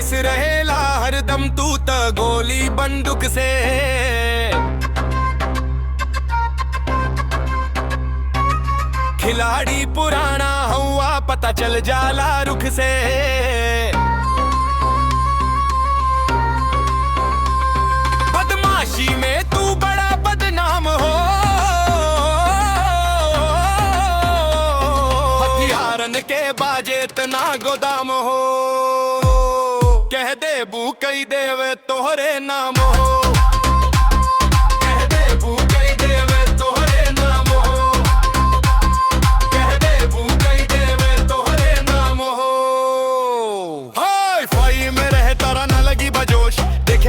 लेस रहेला हरदम तू त गोली बंदूक से। खिलाड़ी पुराना हुआ पता चल जाला रुख से। बदमाशी में तू बड़ा बदनाम हो, हथियारन के बाजे तना गोदाम हो। कह दे बू कई देवे तोहरे नाम हो,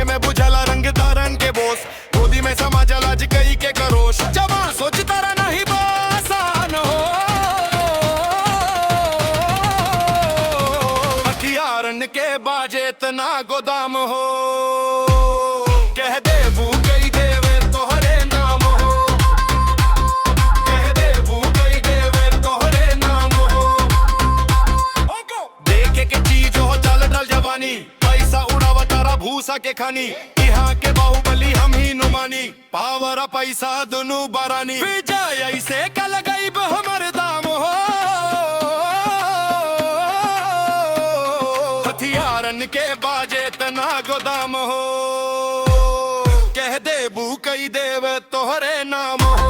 मैं बुझला रंग दारन के बोस। गोदी में समा जला कई के करोश। जमा सोच तारा नहीं आसान हो, हथियारन के बाजे तना गोदाम हो। कह दे बू कई देवे तोहरे नाम हो, कह दे बू कई देवे तोहरे नाम हो। देखे के चीज हो चल डल जवानी, पैसा उड़ावा तारा भूसा के खानी। यहाँ के बाहुबली हम ही नुमानी, पावर पैसा दोनों बारानी। विजय ऐसे कल गई हमर दाम हो, हथियारन के बाजे तना गोदाम हो। कह दे बू कई देवे तोहरे नाम हो।